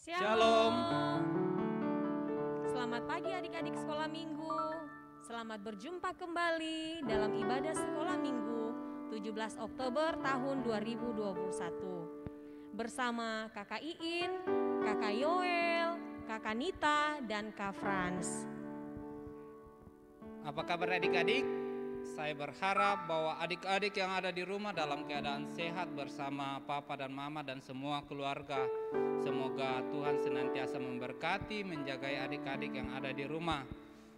Shalom. Selamat pagi adik-adik sekolah minggu. Selamat berjumpa kembali dalam ibadah sekolah minggu 17 Oktober tahun 2021. Bersama Kakak Iin, Kakak Yoel, Kakak Nita, dan Kak Frans. Apa kabar adik-adik? Saya berharap bahwa adik-adik yang ada di rumah dalam keadaan sehat bersama papa dan mama dan semua keluarga. Semoga Tuhan senantiasa memberkati, menjaga adik-adik yang ada di rumah.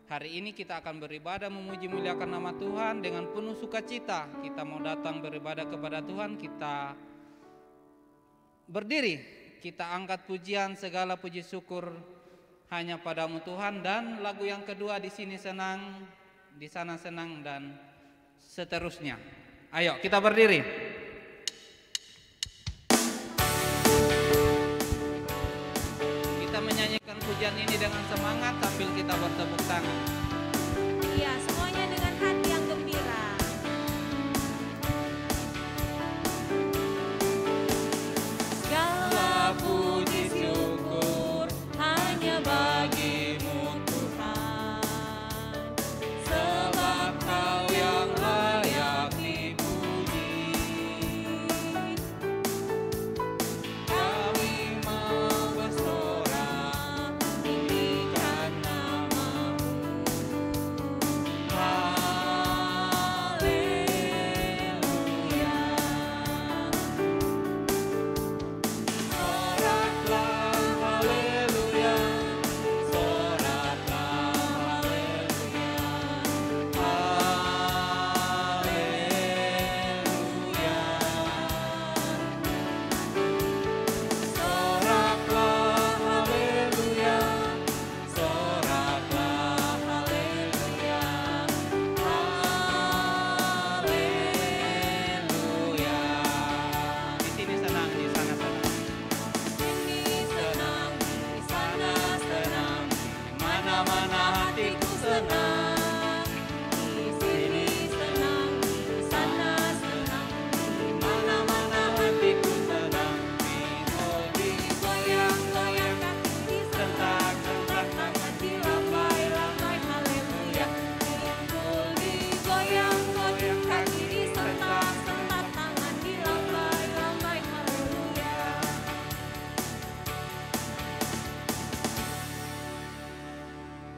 Hari ini kita akan beribadah memuji muliakan nama Tuhan dengan penuh sukacita. Kita mau datang beribadah kepada Tuhan, kita berdiri, kita angkat pujian, segala puji syukur hanya padamu Tuhan. Dan lagu yang kedua, di sini senang, di sana senang, dan seterusnya. Ayo kita berdiri. Kita menyanyikan pujian ini dengan semangat sambil kita bertepuk tangan. Iya, semuanya dengan hati yang gembira. Segala puji syukur hanya bagimu Tuhan, sebab Kau yang layak dipuji. Kami mau bersorak tinggikan nama-Mu. Haleluya. Soraklah haleluya, soraklah haleluya, haleluya. Soraklah haleluya, soraklah haleluya, haleluya. Di sini senang, di sana senang. Sini senang, di sana senang, Di mana-mana hatiku senang. Di sini senang, di sana senang, di mana-mana hatiku senang. Pikul digoyang-goyang kaki, disentak-sentak tangan, dilambai-lambai haleluya. Pikul digoyang-goyang kaki, disentak-sentak tangan, dilambai-lambai haleluya.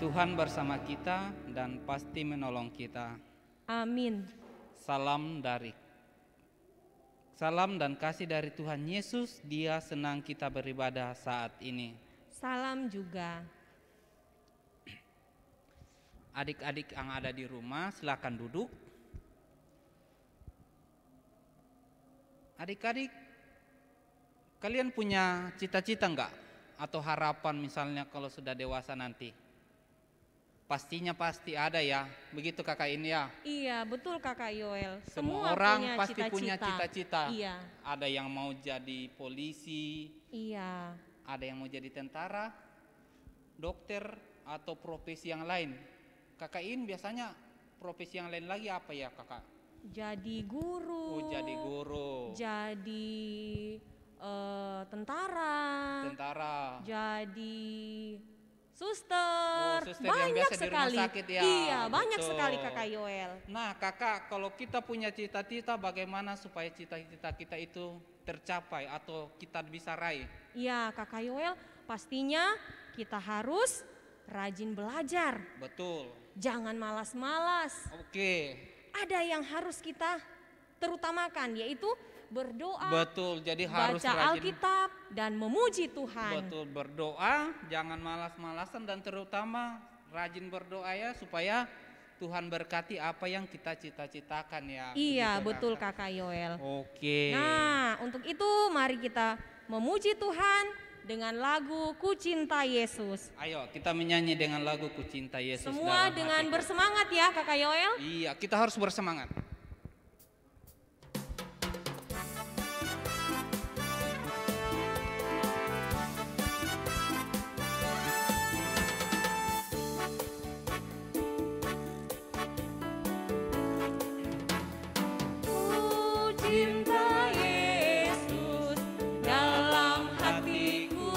Tuhan bersama kita dan pasti menolong kita. Amin. Salam dan kasih dari Tuhan Yesus. Dia senang kita beribadah saat ini. Salam juga. Adik-adik yang ada di rumah silakan duduk. Adik-adik, kalian punya cita-cita enggak? Atau harapan misalnya kalau sudah dewasa nanti? Pastinya pasti ada ya, begitu kakak ini ya. Iya, betul Kakak Yoel. Semua orang pasti punya cita-cita. Iya, Ada yang mau jadi polisi, iya. ada yang mau jadi tentara, dokter, atau profesi yang lain. Kakak ini biasanya profesi yang lain lagi apa ya kakak? Jadi guru. Oh, jadi guru, Jadi tentara. tentara. Jadi suster. Oh, suster yang banyak biasa di rumah sekali. sakit ya. Iya, banyak Betul. sekali Kakak Yoel. Nah kakak, kalau kita punya cita-cita, bagaimana supaya cita-cita kita itu tercapai atau kita bisa raih? Iya, Kakak Yoel, pastinya kita harus rajin belajar. Betul. Jangan malas-malas. Oke. Ada yang harus kita terutamakan, yaitu berdoa, Betul, jadi harus baca rajin. Alkitab, dan memuji Tuhan. Betul, berdoa, jangan malas-malasan, dan terutama rajin berdoa ya, supaya Tuhan berkati apa yang kita cita-citakan ya. Iya, Begitu, betul Kakak Yoel. Oke. Nah, untuk itu mari kita memuji Tuhan dengan lagu Ku Cinta Yesus. Ayo kita menyanyi dengan lagu Ku Cinta Yesus. Semua dalam dengan hatiku. bersemangat ya Kakak Yoel. Iya, kita harus bersemangat. Ku cinta Yesus dalam hatiku.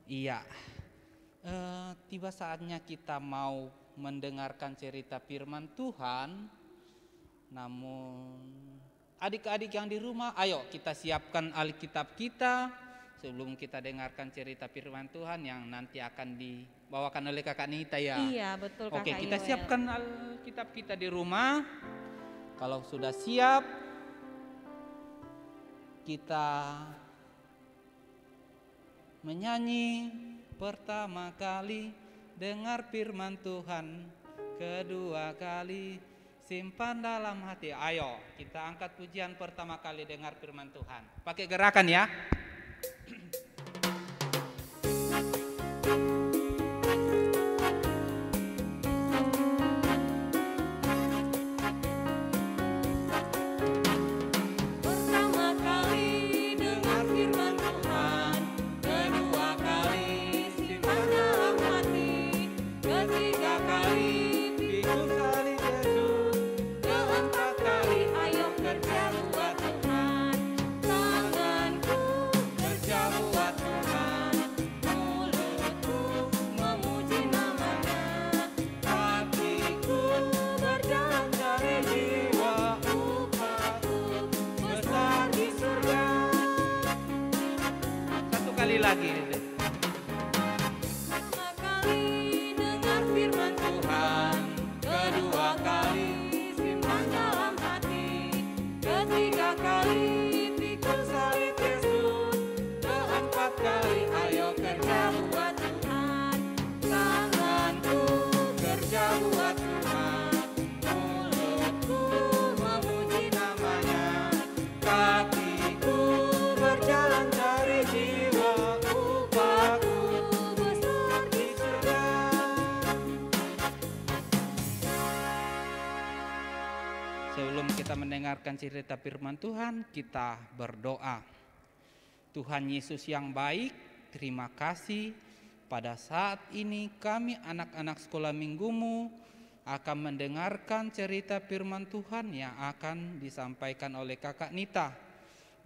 Iya, tiba saatnya kita mau mendengarkan cerita firman Tuhan. Namun adik-adik yang di rumah, ayo kita siapkan Alkitab kita sebelum kita dengarkan cerita firman Tuhan yang nanti akan dibawakan oleh Kakak Nita ya. Iya, betul Kakak Oke, kita Yoel. siapkan Alkitab kita di rumah. Kalau sudah siap, kita menyanyi pertama kali, dengar firman Tuhan, kedua kali simpan dalam hati. Ayo kita angkat pujian pertama kali dengar firman Tuhan. Pakai gerakan ya. Pertama kali dengar firman Tuhan, kedua kali simpan dalam hati, ketiga kali Pikul salib Yesus, keempat kali ayo kerja buat Tuhan. Tanganku kerja buat Tuhan, mulutku memuji namanya, hatiku berjalan cari jiwa, upahku besar di surga. satu kali lagi. Pertama kali dengar firman Tuhan, kedua kali simpan dalam hati, ketiga kali pikul salib Yesus, keempat kali ayo kerja buat Tuhan. Tanganku kerja buat Tuhan, mulutku memuji namanya, kakiku berjalan cari jiwa, upahku besar di surga. Sebelum kita mendengarkan cerita firman Tuhan, kita berdoa. Tuhan Yesus yang baik, terima kasih pada saat ini kami anak-anak sekolah minggumu akan mendengarkan cerita firman Tuhan yang akan disampaikan oleh Kakak Nita.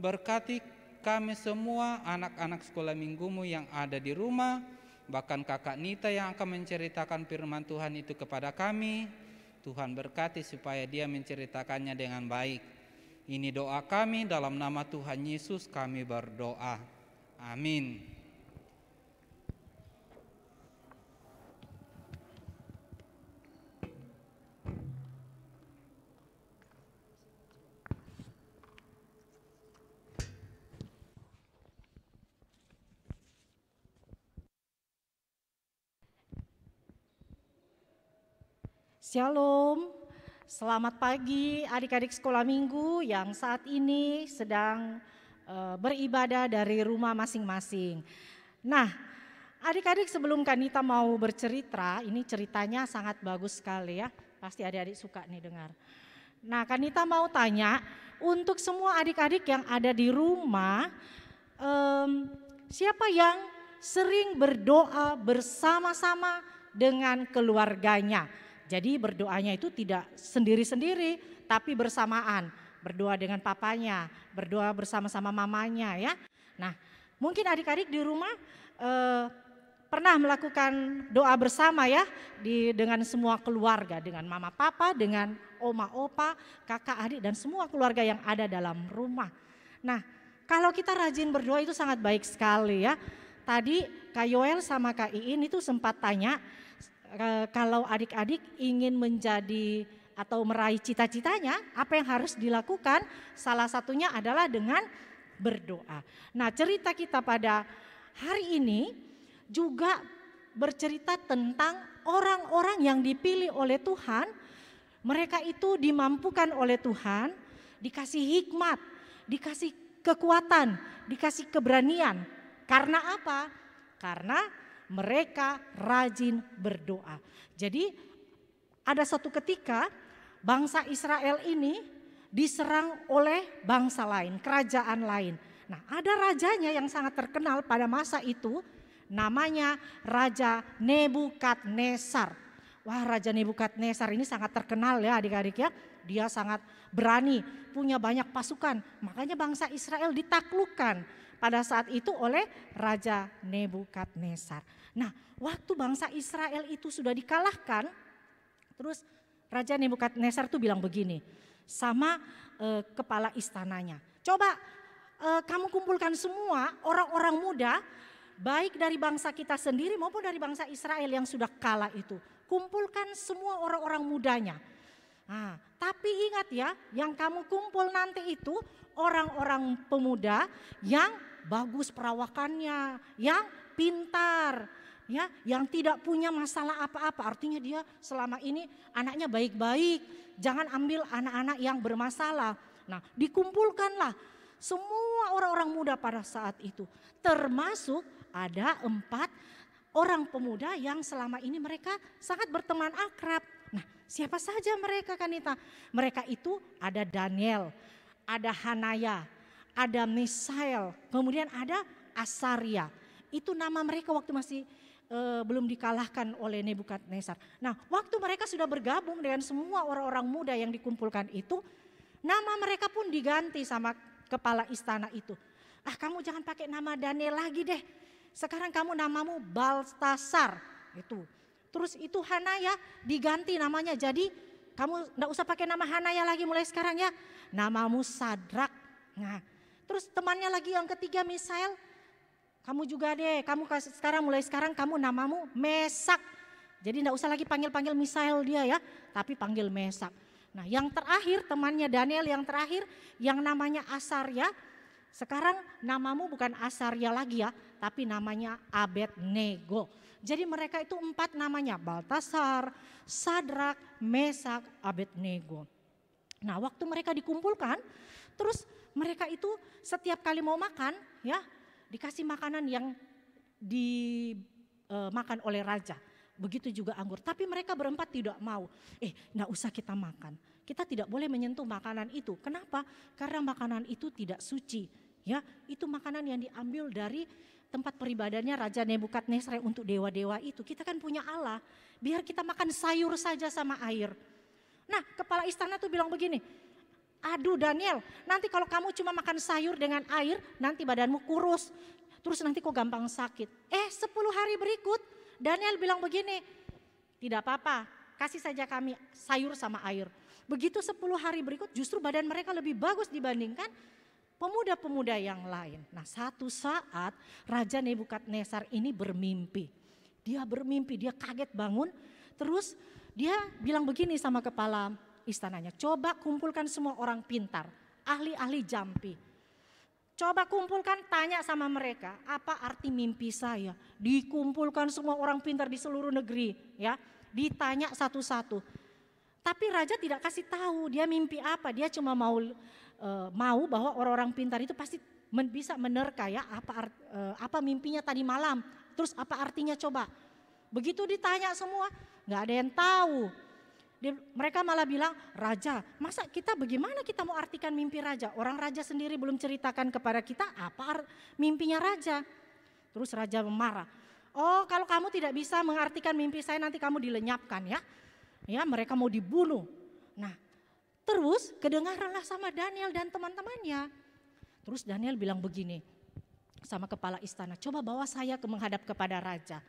Berkati kami semua anak-anak sekolah minggumu yang ada di rumah, bahkan Kakak Nita yang akan menceritakan firman Tuhan itu kepada kami. Tuhan berkati supaya dia menceritakannya dengan baik. Ini doa kami dalam nama Tuhan Yesus kami berdoa. Amin. Shalom, selamat pagi adik-adik sekolah minggu yang saat ini sedang beribadah dari rumah masing-masing. Nah, adik-adik sebelum Kanita mau bercerita, ini ceritanya sangat bagus sekali ya, pasti adik-adik suka nih dengar. Nah, Kanita mau tanya, untuk semua adik-adik yang ada di rumah, siapa yang sering berdoa bersama-sama dengan keluarganya? Jadi berdoanya itu tidak sendiri-sendiri, tapi bersamaan. Berdoa dengan papanya, berdoa bersama-sama mamanya ya. Nah, mungkin adik-adik di rumah pernah melakukan doa bersama ya dengan semua keluarga, dengan mama papa, dengan oma opa, kakak adik dan semua keluarga yang ada dalam rumah. Nah, kalau kita rajin berdoa itu sangat baik sekali ya. Tadi Kak Yoel sama Kak Iin itu sempat tanya, kalau adik-adik ingin menjadi atau meraih cita-citanya, apa yang harus dilakukan? Salah satunya adalah dengan berdoa. Nah, cerita kita pada hari ini juga bercerita tentang orang-orang yang dipilih oleh Tuhan. Mereka itu dimampukan oleh Tuhan, dikasih hikmat, dikasih kekuatan, dikasih keberanian. Karena apa? Karena mereka rajin berdoa. Jadi ada suatu ketika bangsa Israel ini diserang oleh bangsa lain, kerajaan lain. Nah, ada rajanya yang sangat terkenal pada masa itu, namanya Raja Nebukadnezar. Wah, Raja Nebukadnezar ini sangat terkenal ya adik-adik ya. dia sangat berani, punya banyak pasukan. Makanya bangsa Israel ditaklukkan pada saat itu oleh Raja Nebukadnezar. Nah, waktu bangsa Israel itu sudah dikalahkan, terus Raja Nebukadnezar tuh bilang begini sama kepala istananya. Coba kamu kumpulkan semua orang-orang muda, baik dari bangsa kita sendiri maupun dari bangsa Israel yang sudah kalah itu. Kumpulkan semua orang-orang mudanya. Nah, tapi ingat ya, yang kamu kumpul nanti itu orang-orang pemuda yang bagus perawakannya, yang pintar, ya, yang tidak punya masalah apa-apa. Artinya dia selama ini anaknya baik-baik, jangan ambil anak-anak yang bermasalah. Nah, dikumpulkanlah semua orang-orang muda pada saat itu. Termasuk ada 4 orang pemuda yang selama ini mereka sangat berteman akrab. Nah, siapa saja mereka, Kanita? Mereka itu ada Daniel, ada Hanaya, ada Misael, kemudian ada Asaria. Itu nama mereka waktu masih belum dikalahkan oleh Nebukadnezar. Nah, waktu mereka sudah bergabung dengan semua orang-orang muda yang dikumpulkan itu, nama mereka pun diganti sama kepala istana itu. Ah, kamu jangan pakai nama Daniel lagi deh. Sekarang kamu namamu Baltasar. Itu. Terus itu Hanaya diganti namanya, jadi kamu enggak usah pakai nama Hanaya lagi mulai sekarang ya. Namamu Sadrak. Nah, terus temannya lagi yang ketiga Misael, kamu juga deh, mulai sekarang kamu namamu Mesak. Jadi enggak usah lagi panggil-panggil Misael dia ya, tapi panggil Mesak. Nah, yang terakhir temannya Daniel yang terakhir yang namanya Asaria, sekarang namamu bukan Asaria lagi ya, tapi namanya Abednego. Jadi mereka itu 4 namanya, Baltasar, Sadrak, Mesak, Abednego. Nah, waktu mereka dikumpulkan, terus mereka itu setiap kali mau makan ya, dikasih makanan yang dimakan oleh raja. Begitu juga anggur, tapi mereka berempat tidak mau. Enggak usah kita makan. Kita tidak boleh menyentuh makanan itu. Kenapa? Karena makanan itu tidak suci. Ya, itu makanan yang diambil dari tempat peribadannya Raja Nebukadnezar untuk dewa-dewa itu. Kita kan punya Allah. Biar kita makan sayur saja sama air. Nah, kepala istana tuh bilang begini, aduh Daniel, nanti kalau kamu cuma makan sayur dengan air, nanti badanmu kurus. Terus nanti kok gampang sakit. 10 hari berikut Daniel bilang begini, tidak apa-apa, kasih saja kami sayur sama air. Begitu 10 hari berikut justru badan mereka lebih bagus dibandingkan pemuda-pemuda yang lain. Nah, satu saat Raja Nebukadnezar ini bermimpi. Dia bermimpi, dia kaget bangun. Terus dia bilang begini sama kepala istananya, coba kumpulkan semua orang pintar, ahli-ahli jampi. Coba kumpulkan, tanya sama mereka, apa arti mimpi saya? Dikumpulkan semua orang pintar di seluruh negeri, ya, ditanya satu-satu. Tapi raja tidak kasih tahu dia mimpi apa, dia cuma mau bahwa orang-orang pintar itu pasti bisa menerka ya apa mimpinya tadi malam. Terus apa artinya coba? Begitu ditanya semua, nggak ada yang tahu. Mereka malah bilang, raja, masa bagaimana kita mau artikan mimpi raja? Orang raja sendiri belum ceritakan kepada kita apa mimpinya raja. Terus raja marah. Oh, kalau kamu tidak bisa mengartikan mimpi saya, nanti kamu dilenyapkan ya. Ya, mereka mau dibunuh. Nah, terus kedengaranlah sama Daniel dan teman-temannya. Terus Daniel bilang begini sama kepala istana, coba bawa saya menghadap kepada raja.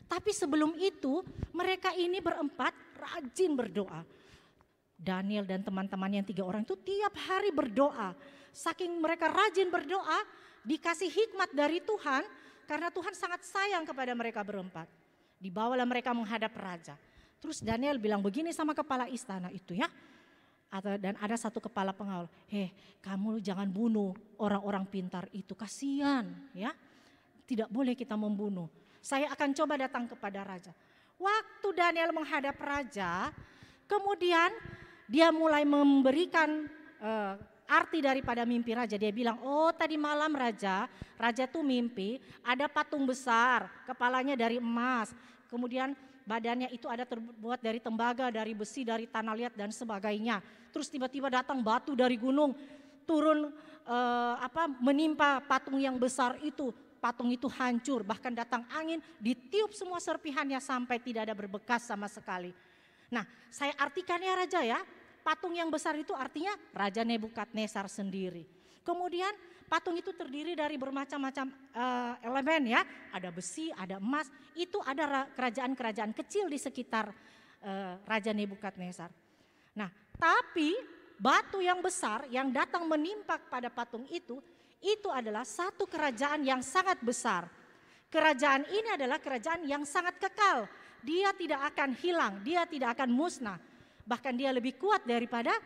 Tapi sebelum itu mereka ini berempat rajin berdoa. Daniel dan teman-temannya yang 3 orang itu tiap hari berdoa. Saking mereka rajin berdoa, dikasih hikmat dari Tuhan karena Tuhan sangat sayang kepada mereka berempat. Dibawalah mereka menghadap raja. Terus Daniel bilang begini sama kepala istana itu ya. Dan ada satu kepala pengawal, kamu jangan bunuh orang-orang pintar itu, kasihan ya. Tidak boleh kita membunuh. Saya akan coba datang kepada raja. Waktu Daniel menghadap raja, kemudian dia mulai memberikan arti daripada mimpi raja. Dia bilang, oh tadi malam raja tuh mimpi ada patung besar, kepalanya dari emas. Kemudian badannya itu ada terbuat dari tembaga, dari besi, dari tanah liat dan sebagainya. Terus tiba-tiba datang batu dari gunung, turun menimpa patung yang besar itu. Patung itu hancur, bahkan datang angin, ditiup semua serpihannya sampai tidak ada berbekas sama sekali. Nah, saya artikan ya raja ya, patung yang besar itu artinya Raja Nebukadnezar sendiri. Kemudian patung itu terdiri dari bermacam-macam elemen ya, ada besi, ada emas, itu ada kerajaan-kerajaan kecil di sekitar Raja Nebukadnezar. Nah, tapi batu yang besar yang datang menimpa pada patung itu adalah satu kerajaan yang sangat besar. Kerajaan ini adalah kerajaan yang sangat kekal. Dia tidak akan hilang, dia tidak akan musnah. Bahkan dia lebih kuat daripada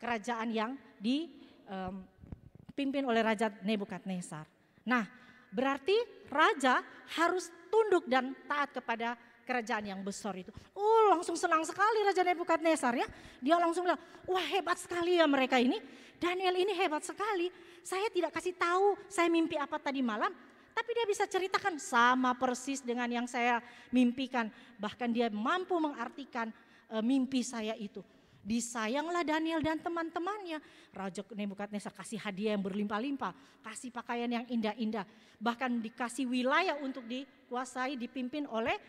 kerajaan yang dipimpin oleh Raja Nebukadnezar. Nah, berarti raja harus tunduk dan taat kepada kerajaan yang besar itu. Oh, langsung senang sekali Raja Nebukadnezar ya. Dia langsung bilang, wah hebat sekali ya mereka ini. Daniel ini hebat sekali. Saya tidak kasih tahu saya mimpi apa tadi malam. Tapi dia bisa ceritakan sama persis dengan yang saya mimpikan. Bahkan dia mampu mengartikan mimpi saya itu. Disayanglah Daniel dan teman-temannya. Raja Nebukadnezar kasih hadiah yang berlimpah-limpah, kasih pakaian yang indah-indah, bahkan dikasih wilayah untuk dikuasai, dipimpin oleh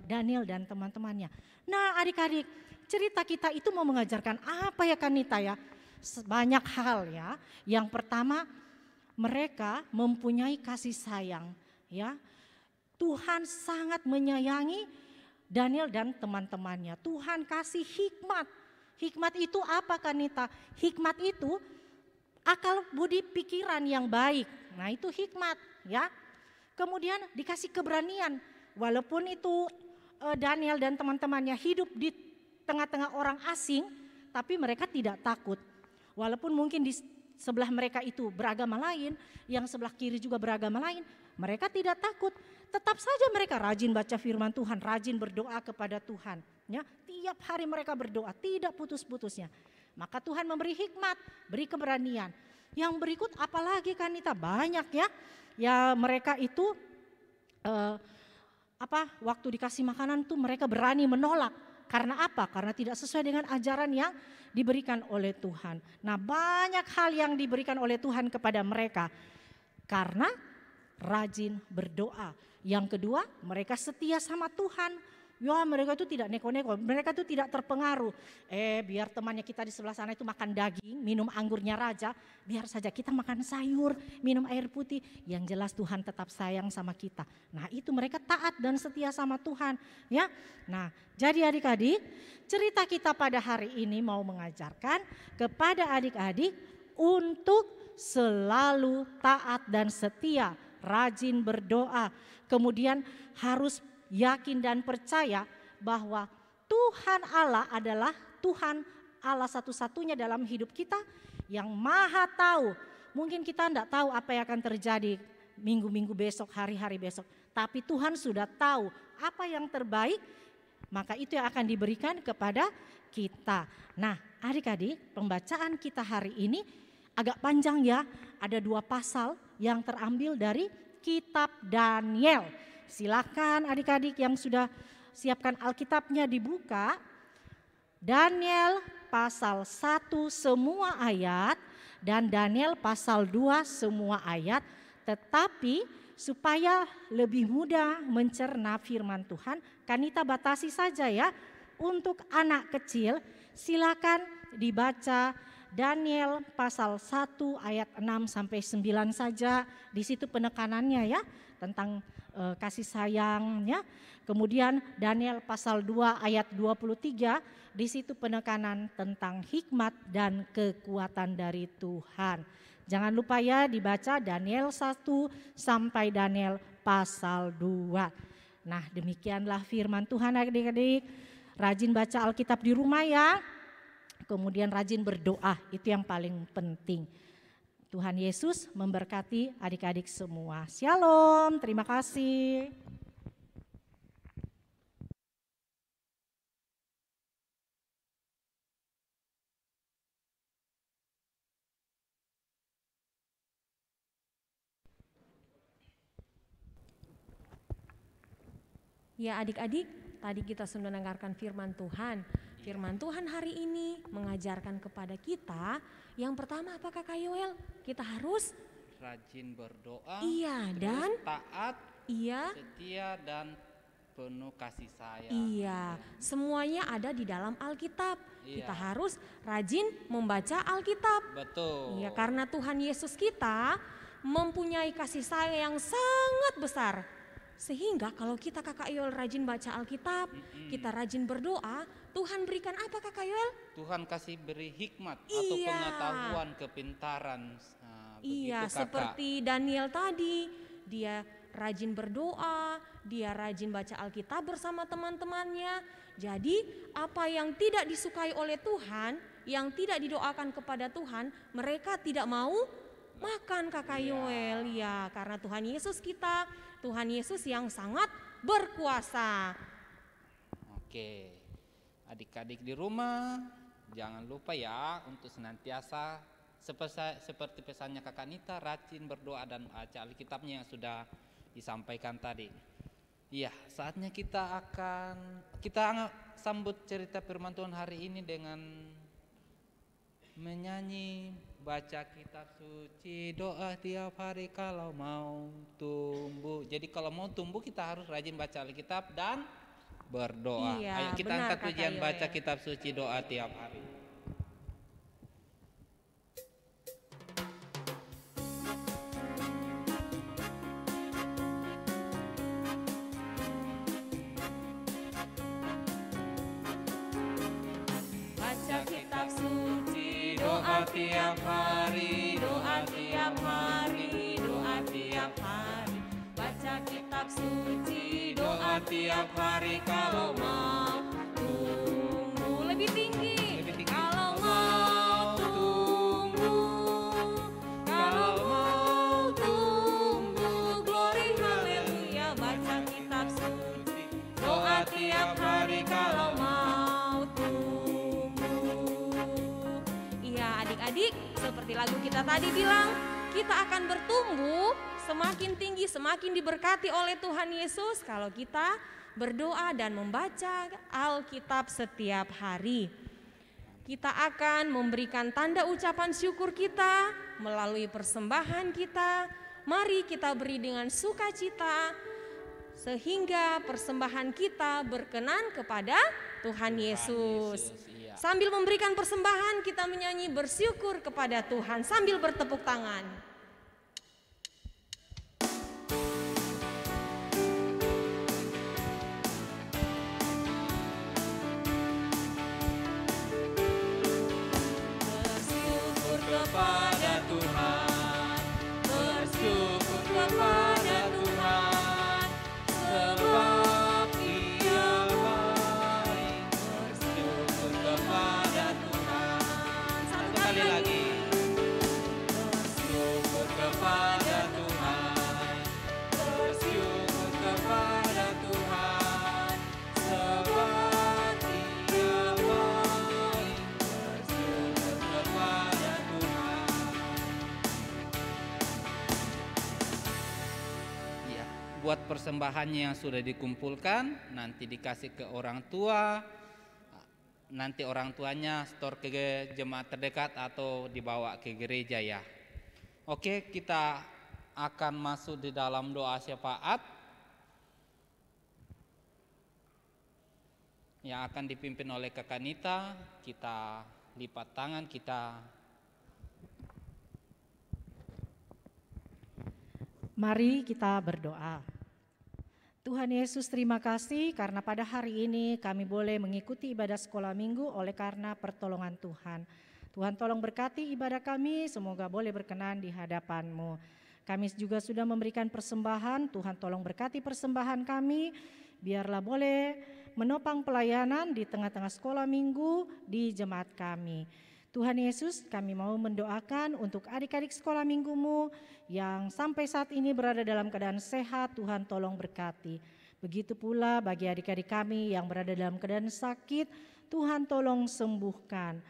Daniel dan teman-temannya. Nah adik-adik, cerita kita itu mau mengajarkan apa ya Kanita ya? Banyak hal ya. Yang pertama, mereka mempunyai kasih sayang ya. Tuhan sangat menyayangi Daniel dan teman-temannya. Tuhan kasih hikmat. Hikmat itu apa Kanita? Hikmat itu akal budi pikiran yang baik. Nah itu hikmat ya. Kemudian dikasih keberanian. Walaupun itu Daniel dan teman-temannya hidup di tengah-tengah orang asing, tapi mereka tidak takut. Walaupun mungkin di sebelah mereka itu beragama lain, yang sebelah kiri juga beragama lain, mereka tidak takut. Tetap saja mereka rajin baca firman Tuhan, rajin berdoa kepada Tuhan. Ya, tiap hari mereka berdoa, tidak putus-putusnya. Maka Tuhan memberi hikmat, beri keberanian. Yang berikut apalagi Kanita, banyak ya. Ya mereka itu waktu dikasih makanan tuh mereka berani menolak. Karena apa? Karena tidak sesuai dengan ajaran yang diberikan oleh Tuhan. Nah banyak hal yang diberikan oleh Tuhan kepada mereka. Karena rajin berdoa. Yang kedua, mereka setia sama Tuhan. Ya mereka itu tidak neko-neko, mereka itu tidak terpengaruh. Biar temannya kita di sebelah sana itu makan daging, minum anggurnya raja, biar saja kita makan sayur, minum air putih. Yang jelas Tuhan tetap sayang sama kita. Nah itu mereka taat dan setia sama Tuhan. Ya. Nah jadi adik-adik, cerita kita pada hari ini mau mengajarkan kepada adik-adik untuk selalu taat dan setia, rajin berdoa. Kemudian harus yakin dan percaya bahwa Tuhan Allah adalah Tuhan Allah satu-satunya dalam hidup kita yang maha tahu. Mungkin kita tidak tahu apa yang akan terjadi minggu-minggu besok, hari-hari besok. Tapi Tuhan sudah tahu apa yang terbaik, maka itu yang akan diberikan kepada kita. Nah adik-adik, pembacaan kita hari ini agak panjang ya. Ada 2 pasal yang terambil dari kitab Daniel. Silakan adik-adik yang sudah siapkan Alkitabnya dibuka. Daniel pasal 1 semua ayat dan Daniel pasal 2 semua ayat. Tetapi supaya lebih mudah mencerna firman Tuhan, Kanita batasi saja ya. Untuk anak kecil silakan dibaca Daniel pasal 1 ayat 6 sampai 9 saja. Di situ penekanannya ya tentang kasih sayangnya. Kemudian Daniel pasal 2 ayat 23, di situ penekanan tentang hikmat dan kekuatan dari Tuhan. Jangan lupa ya dibaca Daniel 1 sampai Daniel pasal 2. Nah demikianlah firman Tuhan adik-adik. Rajin baca Alkitab di rumah ya. Kemudian rajin berdoa, itu yang paling penting. Tuhan Yesus memberkati adik-adik semua. Shalom, terima kasih. Ya adik-adik, tadi kita sudah mendengarkan firman Tuhan. Firman Tuhan hari ini mengajarkan kepada kita, yang pertama apa Kakak Yoel? Kita harus rajin berdoa, iya dan taat, iya setia dan penuh kasih sayang. Iya, semuanya ada di dalam Alkitab. Iya. Kita harus rajin membaca Alkitab. Betul. Iya, karena Tuhan Yesus kita mempunyai kasih sayang yang sangat besar. Sehingga kalau kita Kakak Yoel rajin baca Alkitab, kita rajin berdoa, Tuhan berikan apa Kakak Yoel? Tuhan kasih beri hikmat atau Iya. pengetahuan, kepintaran. Nah, Iya, begitu, Kakak. seperti Daniel tadi, dia rajin berdoa, dia rajin baca Alkitab bersama teman-temannya. Jadi apa yang tidak disukai oleh Tuhan, yang tidak didoakan kepada Tuhan, mereka tidak mau makan Kakak Yoel. Ya, karena Tuhan Yesus kita, Tuhan Yesus yang sangat berkuasa. Oke, adik-adik di rumah jangan lupa ya untuk senantiasa seperti pesannya Kakak Nita, rajin berdoa dan baca Alkitabnya yang sudah disampaikan tadi. Iya, saatnya kita sambut cerita firman Tuhan hari ini dengan menyanyi, baca kitab suci, doa tiap hari kalau mau tumbuh. Jadi kalau mau tumbuh kita harus rajin baca Alkitab dan berdoa. Iya, Ayo kita benar, angkat Kakak pujian Yoel. baca kitab suci, doa tiap hari. Baca kitab suci, Doa tiap hari, doa tiap hari, doa tiap hari. Baca kitab suci, doa tiap hari kalau mau tumbuh. Lebih tinggi. Kalau mau tumbuh, kalau mau tumbuh, glory haleluya. Baca kitab suci, doa tiap hari kalau mau tumbuh. Iya, adik-adik, seperti lagu kita tadi bilang, kita akan bertumbuh semakin tinggi, semakin diberkati oleh Tuhan Yesus kalau kita berdoa dan membaca Alkitab setiap hari. Kita akan memberikan tanda ucapan syukur kita melalui persembahan kita. Mari kita beri dengan sukacita sehingga persembahan kita berkenan kepada Tuhan Yesus. Iya. Sambil memberikan persembahan kita menyanyi bersyukur kepada Tuhan sambil bertepuk tangan. Bersyukur kepada Tuhan, bersyukur kepada Tuhan, sebab Ia baik. Bersyukur kepada Tuhan. Satu Kali lagi. Bersyukur kepada Tuhan, bersyukur kepada Tuhan, sebab Ia baik. Bersyukur kepada Tuhan. Ya, buat persembahannya yang sudah dikumpulkan nanti dikasih ke orang tua. Nanti orang tuanya store ke jemaat terdekat atau dibawa ke gereja ya. Oke, kita akan masuk di dalam doa syafaat yang akan dipimpin oleh Kakak Nita. Kita lipat tangan, kita Mari kita berdoa. Tuhan Yesus, terima kasih karena pada hari ini kami boleh mengikuti ibadah sekolah minggu oleh karena pertolongan Tuhan. Tuhan tolong berkati ibadah kami, semoga boleh berkenan di hadapan-Mu. Kami juga sudah memberikan persembahan, Tuhan tolong berkati persembahan kami, biarlah boleh menopang pelayanan di tengah-tengah sekolah minggu di jemaat kami. Tuhan Yesus, kami mau mendoakan untuk adik-adik sekolah minggu-Mu yang sampai saat ini berada dalam keadaan sehat, Tuhan tolong berkati. Begitu pula bagi adik-adik kami yang berada dalam keadaan sakit, Tuhan tolong sembuhkan.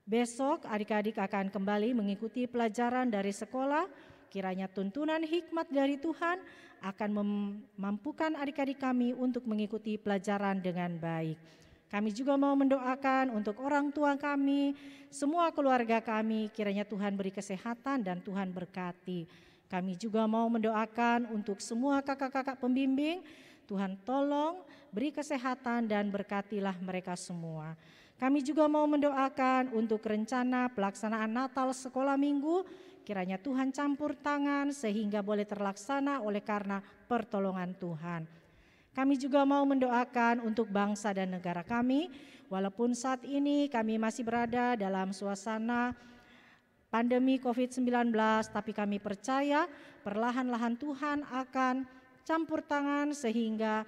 Besok adik-adik akan kembali mengikuti pelajaran dari sekolah, kiranya tuntunan hikmat dari Tuhan akan memampukan adik-adik kami untuk mengikuti pelajaran dengan baik. Kami juga mau mendoakan untuk orang tua kami, semua keluarga kami, kiranya Tuhan beri kesehatan dan Tuhan berkati. Kami juga mau mendoakan untuk semua kakak-kakak pembimbing, Tuhan tolong, beri kesehatan dan berkatilah mereka semua. Kami juga mau mendoakan untuk rencana pelaksanaan Natal sekolah minggu, kiranya Tuhan campur tangan sehingga boleh terlaksana oleh karena pertolongan Tuhan. Kami juga mau mendoakan untuk bangsa dan negara kami, walaupun saat ini kami masih berada dalam suasana pandemi COVID-19, tapi kami percaya perlahan-lahan Tuhan akan campur tangan sehingga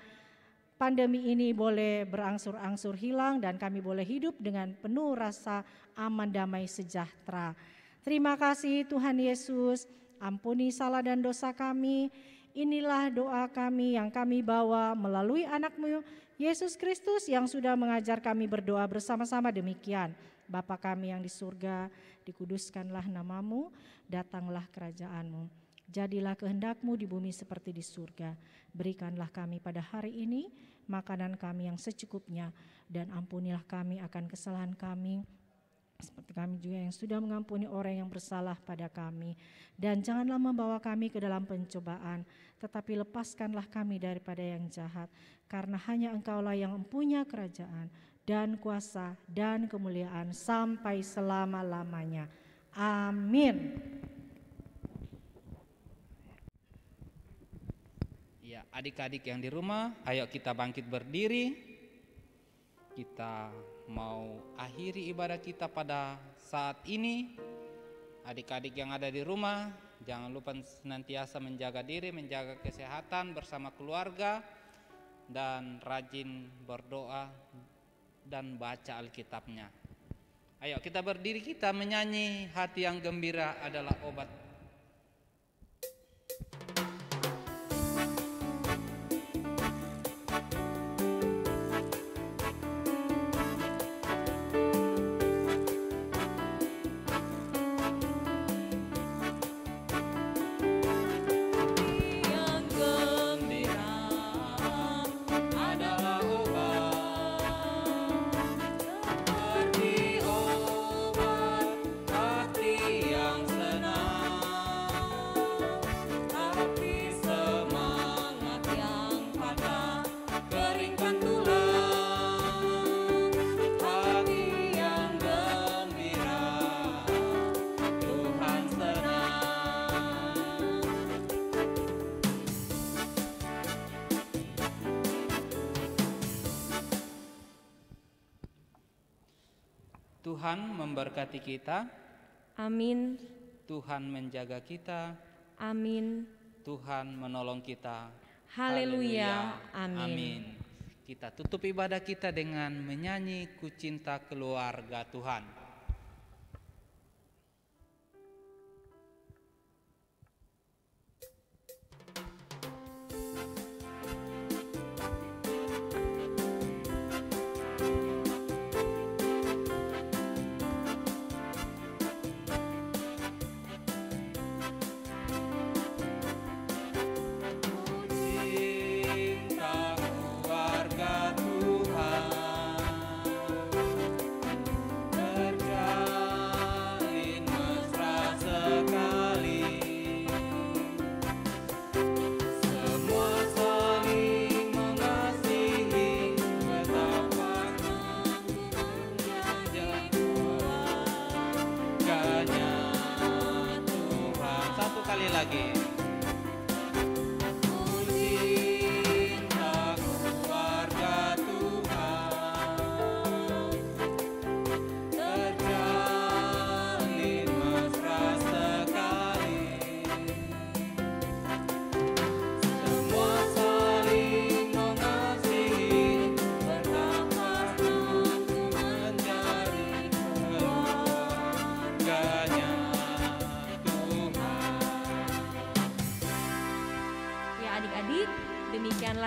pandemi ini boleh berangsur-angsur hilang dan kami boleh hidup dengan penuh rasa aman, damai, sejahtera. Terima kasih Tuhan Yesus, ampuni salah dan dosa kami. Inilah doa kami yang kami bawa melalui anak-Mu Yesus Kristus yang sudah mengajar kami berdoa bersama-sama demikian. Bapa kami yang di surga, dikuduskanlah nama-Mu, datanglah kerajaan-Mu. Jadilah kehendak-Mu di bumi seperti di surga. Berikanlah kami pada hari ini makanan kami yang secukupnya, dan ampunilah kami akan kesalahan kami, seperti kami juga yang sudah mengampuni orang yang bersalah pada kami. Dan janganlah membawa kami ke dalam pencobaan, tetapi lepaskanlah kami daripada yang jahat. Karena hanya Engkaulah yang mempunyai kerajaan dan kuasa dan kemuliaan sampai selama-lamanya. Amin. Ya, adik-adik yang di rumah, ayo kita bangkit berdiri. Kita mau akhiri ibadah kita pada saat ini. Adik-adik yang ada di rumah, jangan lupa senantiasa menjaga diri, menjaga kesehatan bersama keluarga, dan rajin berdoa dan baca Alkitabnya. Ayo kita berdiri, kita menyanyi Hati yang Gembira Adalah Obat. Tuhan memberkati kita. Amin. Tuhan menjaga kita. Amin. Tuhan menolong kita. Haleluya. Amin. Amin. Kita tutup ibadah kita dengan menyanyi Ku Cinta Keluarga Tuhan.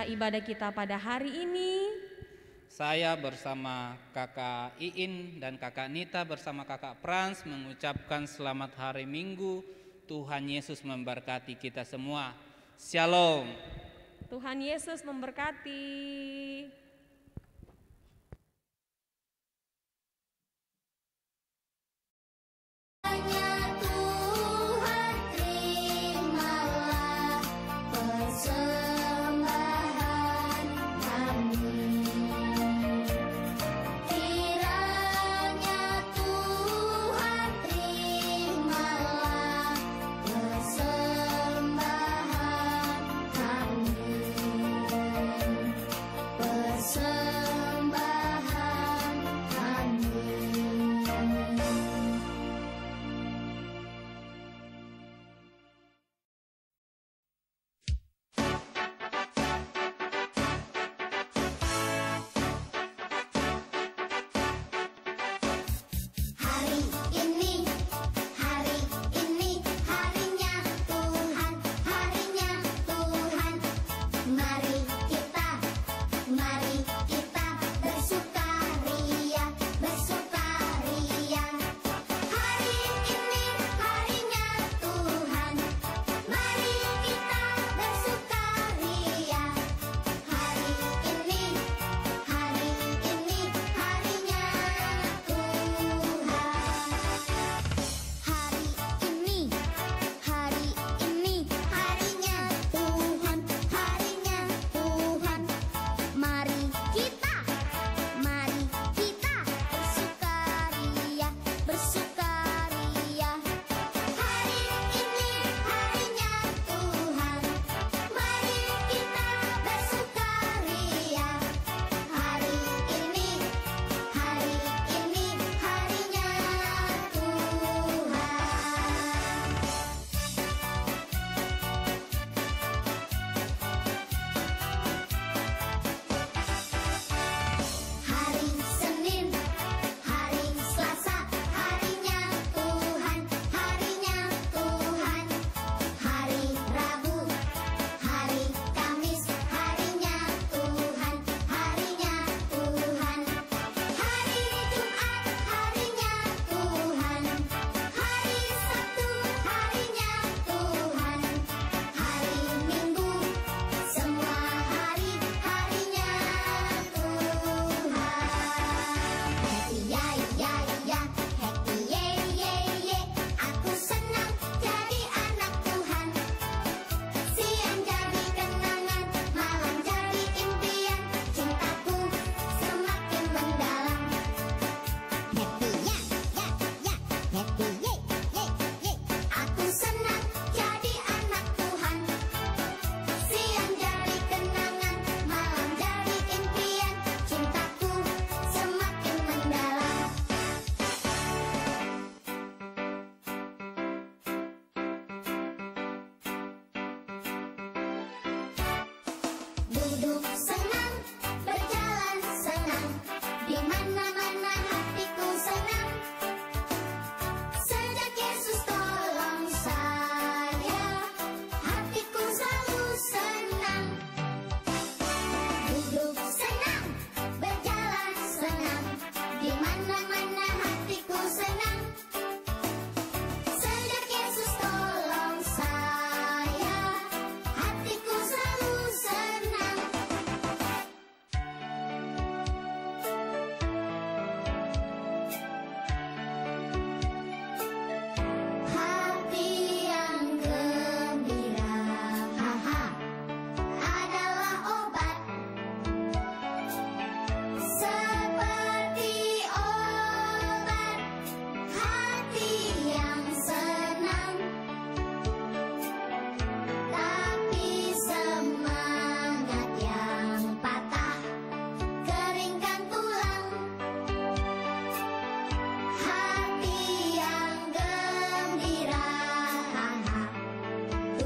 Ibadah kita pada hari ini. Saya bersama kakak Iin dan kakak Nita bersama kakak Frans mengucapkan selamat hari Minggu. Tuhan Yesus memberkati kita semua. Shalom. Tuhan Yesus memberkati. Hanya